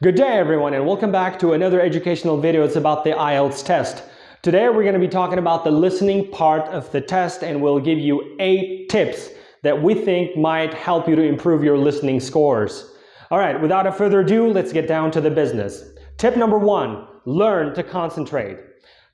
Good day everyone, and welcome back to another educational video. It's about the Ielts test. Today we're going to be talking about the listening part of the test, and we'll give you 8 tips that we think might help you to improve your listening scores. Alright, without a further ado, let's get down to the business. Tip number 1, learn to concentrate.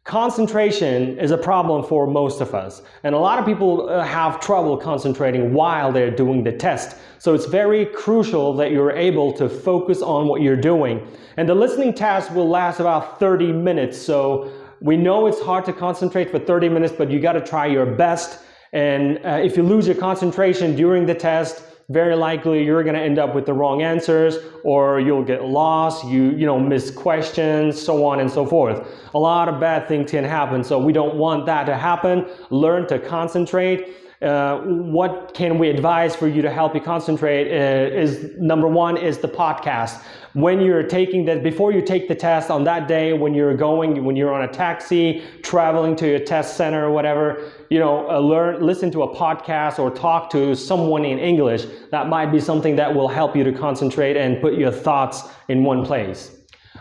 Concentration is a problem for most of us, and a lot of people have trouble concentrating while they're doing the test. So it's very crucial that you're able to focus on what you're doing. And the listening test will last about 30 minutes, so we know it's hard to concentrate for 30 minutes, but you got to try your best. And if you lose your concentration during the test, very likely you're going to end up with the wrong answers, or you'll get lost, you miss questions, so on and so forth. A lot of bad things can happen, so we don't want that to happen. Learn to concentrate. What can we advise for you to help you concentrate is number 1 is the podcast. When you're taking that, before you take the test on that day, when you're on a taxi, traveling to your test center or whatever, listen to a podcast or talk to someone in English. That might be something that will help you to concentrate and put your thoughts in one place.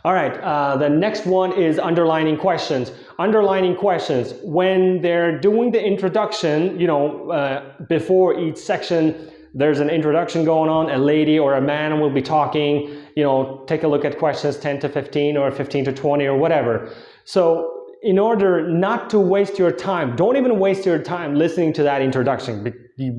All right, the next one is underlining questions. Underlining questions. When they're doing the introduction, before each section, there's an introduction going on. A lady or a man will be talking, take a look at questions 10 to 15 or 15 to 20 or whatever. So in order not to waste your time, don't even waste your time listening to that introduction,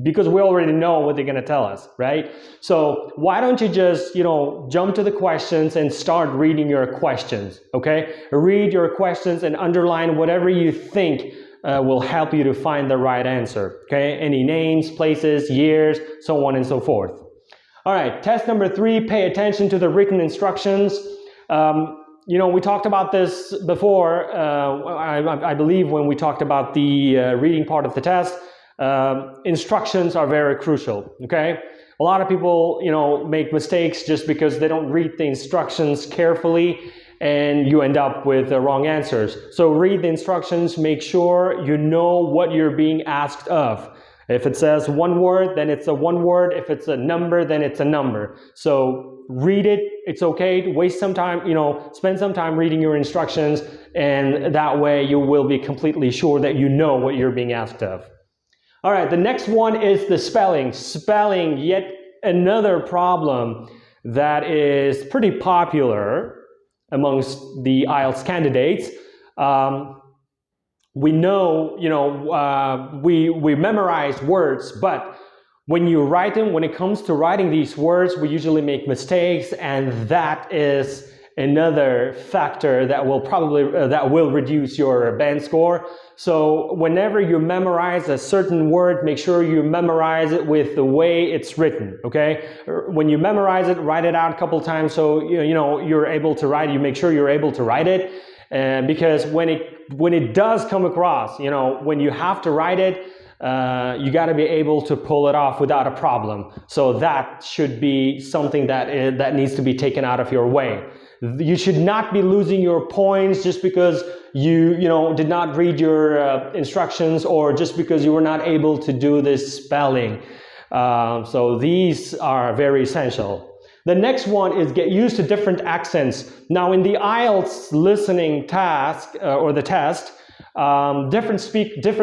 because we already know what they're going to tell us, right? So why don't you just, jump to the questions and start reading your questions, okay? Read your questions and underline whatever you think will help you to find the right answer, okay? Any names, places, years, so on and so forth. All right, test number 3, pay attention to the written instructions. We talked about this before, I believe, when we talked about the reading part of the test. Instructions are very crucial, okay? A lot of people, make mistakes just because they don't read the instructions carefully, and you end up with the wrong answers. So read the instructions, make sure you know what you're being asked of. If it says one word, then it's a one word. If it's a number, then it's a number. So read it. It's okay to waste some time, spend some time reading your instructions, and that way you will be completely sure that you know what you're being asked of. All right, the next one is the spelling. Spelling, yet another problem that is pretty popular amongst the Ielts candidates. We know, we memorize words, but when you write them, when it comes to writing these words, we usually make mistakes, and that is another factor that will reduce your band score. So whenever you memorize a certain word, make sure you memorize it with the way it's written, okay? When you memorize it, write it out a couple times so you're able to write it. You make sure you're able to write it, because when it does come across, when you have to write it, you got to be able to pull it off without a problem. So that should be something that needs to be taken out of your way. You should not be losing your points just because you did not read your instructions, or just because you were not able to do this spelling. So these are very essential. The next one is get used to different accents. Now in the Ielts listening task or the test, different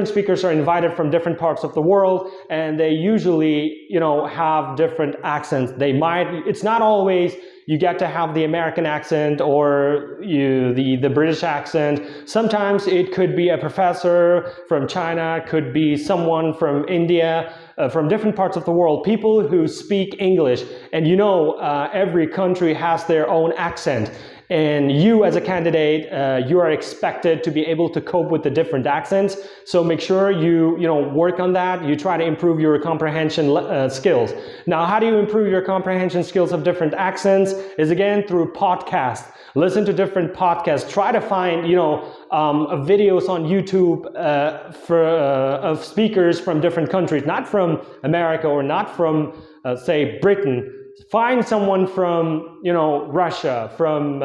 speakers are invited from different parts of the world, and they usually have different accents. It's not always you get to have the American accent or the British accent. Sometimes it could be a professor from China, could be someone from India, from different parts of the world, people who speak English. And every country has their own accent. And you as a candidate, you are expected to be able to cope with the different accents. So make sure you work on that. You try to improve your comprehension skills. Now, how do you improve your comprehension skills of different accents? Is again through podcasts. Listen to different podcasts. Try to find videos on YouTube of speakers from different countries, not from America or not from say Britain. Find someone from, Russia, from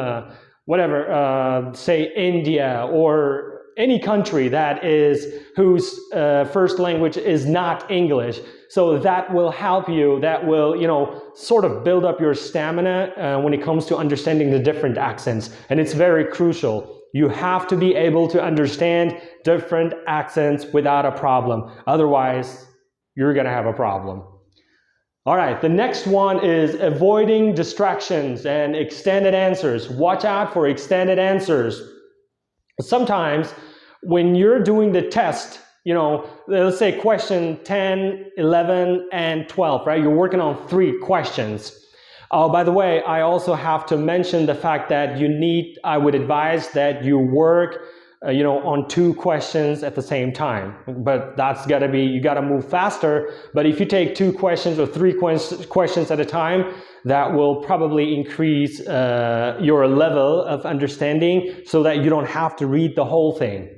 say India, or any country whose first language is not English. So that will help you, that will, sort of build up your stamina when it comes to understanding the different accents. And it's very crucial. You have to be able to understand different accents without a problem. Otherwise, you're gonna have a problem. All right, the next one is avoiding distractions and extended answers. Watch out for extended answers. Sometimes when you're doing the test, let's say question 10, 11, and 12, right? You're working on 3 questions. By the way, I also have to mention the fact that I would advise that you work on 2 questions at the same time, but you gotta move faster. But if you take 2 questions or 3 questions at a time, that will probably increase your level of understanding so that you don't have to read the whole thing.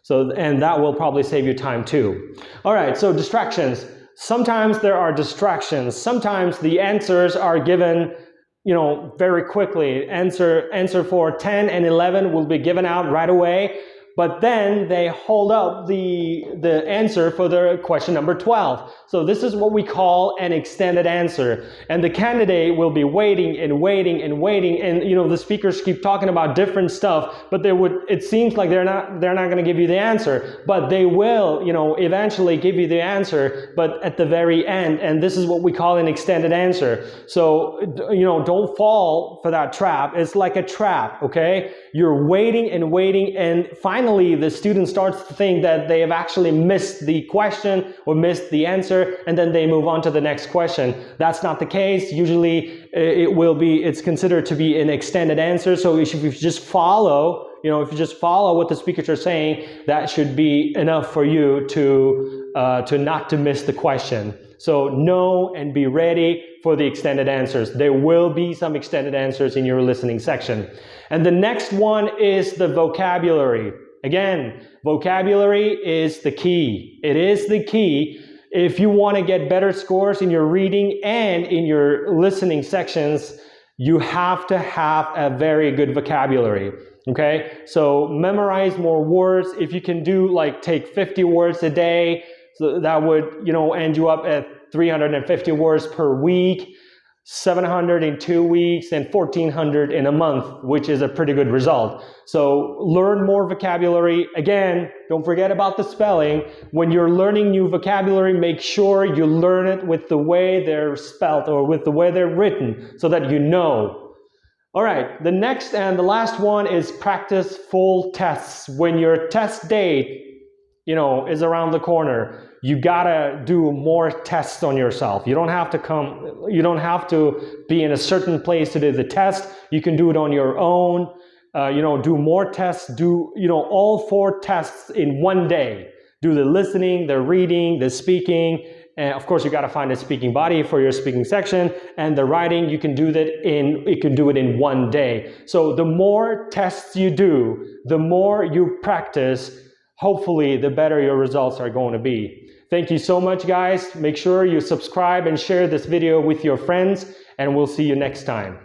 And that will probably save you time too. All right, so distractions. Sometimes there are distractions. Sometimes the answers are given very quickly. Answer for 10 and 11 will be given out right away, but then they hold up the answer for the question number 12. So this is what we call an extended answer. And the candidate will be waiting and waiting and waiting, and the speakers keep talking about different stuff, but it seems like they're not going to give you the answer, but they will eventually give you the answer, but at the very end. And this is what we call an extended answer. So don't fall for that trap. It's like a trap, okay? You're waiting and waiting, and finally the student starts to think that they have actually missed the question or missed the answer, and then they move on to the next question. That's not the case. Usually it's considered to be an extended answer. So if you just follow what the speakers are saying, that should be enough for you to not to miss the question. So know and be ready for the extended answers. There will be some extended answers in your listening section. And the next one is the vocabulary. Again, vocabulary is the key. It is the key. If you want to get better scores in your reading and in your listening sections, you have to have a very good vocabulary. Okay? So memorize more words. If you can take 50 words a day, so that would, end you up at 350 words per week, 700 in 2 weeks, and 1,400 in a month, which is a pretty good result. So learn more vocabulary. Again, don't forget about the spelling. When you're learning new vocabulary, make sure you learn it with the way they're spelled or with the way they're written so that you know. All right, the next and the last one is practice full tests. When your test date is around the corner, you gotta do more tests on yourself. You don't have to be in a certain place to do the test. You can do it on your own. Do more tests. Do all 4 tests in one day. Do the listening, the reading, the speaking, and of course you gotta find a speaking body for your speaking section. And the writing, you can do it in one day. So the more tests you do, the more you practice, hopefully the better your results are going to be. Thank you so much, guys. Make sure you subscribe and share this video with your friends, and we'll see you next time.